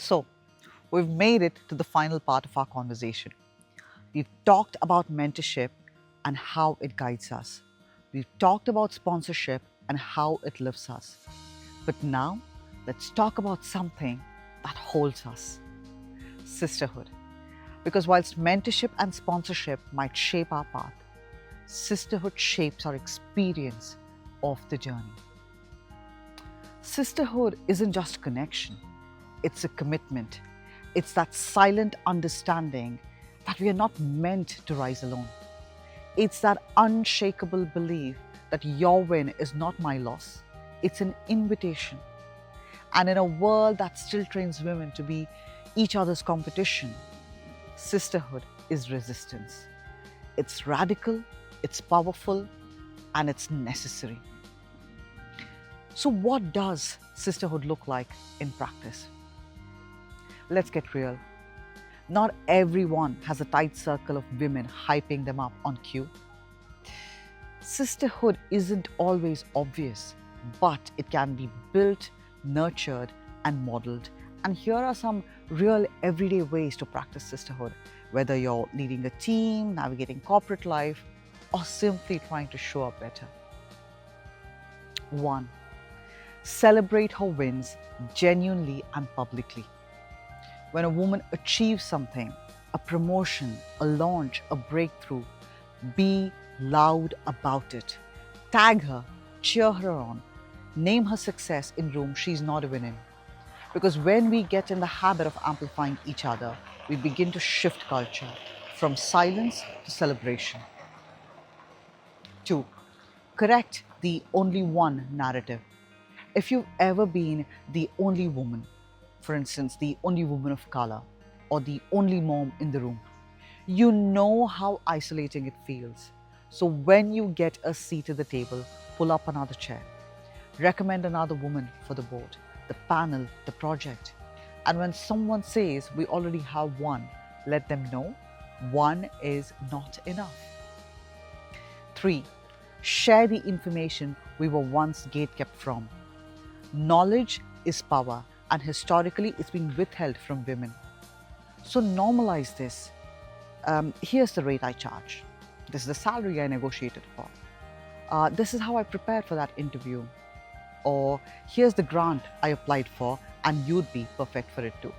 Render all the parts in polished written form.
So, we've made it to the final part of our conversation. We've talked about mentorship and how it guides us. We've talked about sponsorship and how it lifts us. But now, let's talk about something that holds us: sisterhood. Because whilst mentorship and sponsorship might shape our path, sisterhood shapes our experience of the journey. Sisterhood isn't just connection, it's a commitment. It's that silent understanding that we are not meant to rise alone. It's that unshakable belief that your win is not my loss, it's an invitation. And in a world that still trains women to be each other's competition, sisterhood is resistance. It's radical, it's powerful, and it's necessary. So, what does sisterhood look like in practice? Let's get real. Not everyone has a tight circle of women hyping them up on cue. Sisterhood isn't always obvious, but it can be built, nurtured, and modeled. And here are some real everyday ways to practice sisterhood, whether you're leading a team, navigating corporate life, or simply trying to show up better. 1. Celebrate her wins genuinely and publicly. When a woman achieves something, a promotion, a launch, a breakthrough, be loud about it. Tag her, cheer her on, name her success in rooms she's not even in. Because when we get in the habit of amplifying each other, we begin to shift culture from silence to celebration. 2. Correct the only one narrative. If you've ever been the only woman, for instance, the only woman of color, or the only mom in the room, you know how isolating it feels. So when you get a seat at the table, pull up another chair. Recommend another woman for the board, the panel, the project. And when someone says we already have one, let them know one is not enough. 3. Share the information we were once gatekept from. Knowledge is power, and historically it's been withheld from women. So normalize this. Here's the rate I charge. This is the salary I negotiated for. This is how I prepared for that interview. Or here's the grant I applied for, and you'd be perfect for it too.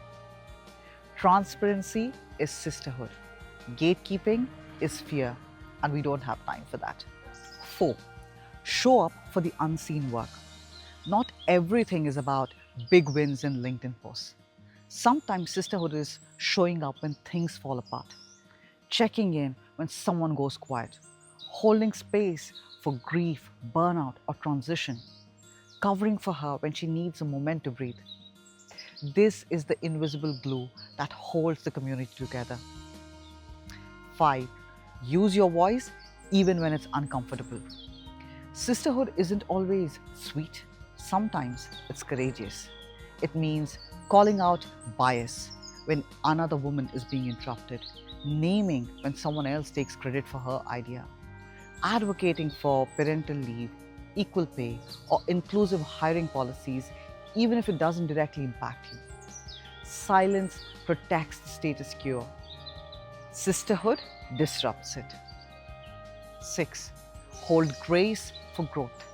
Transparency is sisterhood. Gatekeeping is fear, and we don't have time for that. 4. Show up for the unseen work. Not everything is about big wins and LinkedIn posts. Sometimes sisterhood is showing up when things fall apart, checking in when someone goes quiet, holding space for grief, burnout, or transition, covering for her when she needs a moment to breathe. This is the invisible glue that holds the community together. 5. Use your voice even when it's uncomfortable. Sisterhood isn't always sweet. Sometimes it's courageous. It means calling out bias when another woman is being interrupted, naming when someone else takes credit for her idea, advocating for parental leave, equal pay, or inclusive hiring policies, even if it doesn't directly impact you. Silence protects the status quo. Sisterhood disrupts it. 6. Hold grace for growth.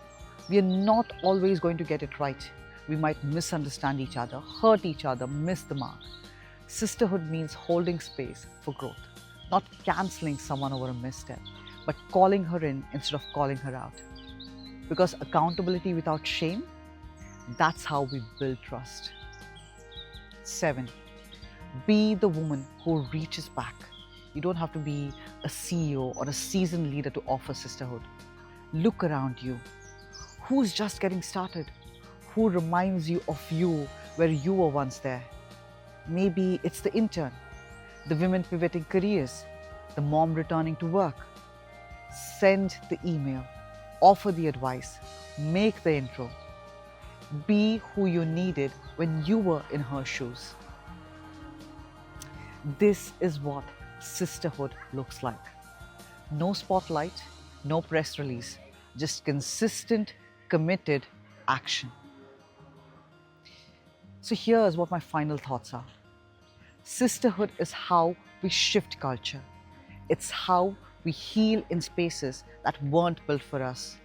We are not always going to get it right. We might misunderstand each other, hurt each other, miss the mark. Sisterhood means holding space for growth, not canceling someone over a misstep, but calling her in instead of calling her out. Because accountability without shame, that's how we build trust. 7. Be the woman who reaches back. You don't have to be a CEO or a seasoned leader to offer sisterhood. Look around you. Who's just getting started? Who reminds you of you where you were once there? Maybe it's the intern, the women pivoting careers, the mom returning to work. Send the email, offer the advice, make the intro. Be who you needed when you were in her shoes. This is what sisterhood looks like. No spotlight, no press release, just consistent, committed action. So here's what my final thoughts are. Sisterhood is how we shift culture. It's how we heal in spaces that weren't built for us.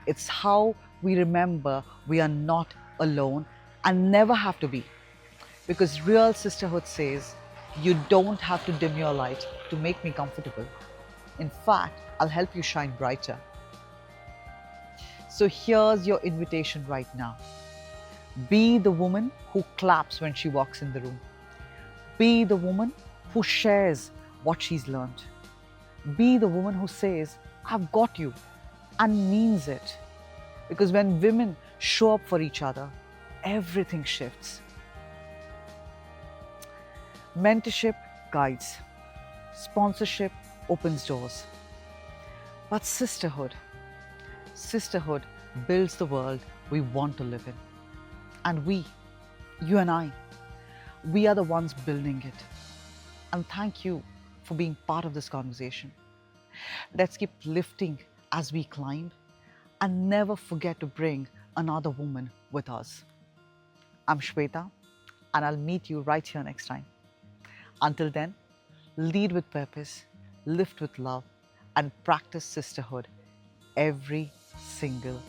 It's how we remember we are not alone and never have to be. Because real sisterhood says, you don't have to dim your light to make me comfortable. In fact, I'll help you shine brighter. So here's your invitation right now. Be the woman who claps when she walks in the room. Be the woman who shares what she's learned. Be the woman who says, I've got you, and means it. Because when women show up for each other, everything shifts. Mentorship guides, sponsorship opens doors. But sisterhood builds the world we want to live in. And we, you and I, we are the ones building it. And thank you for being part of this conversation. Let's keep lifting as we climb and never forget to bring another woman with us. I'm Shweta, and I'll meet you right here next time. Until then, lead with purpose, lift with love, and practice sisterhood every single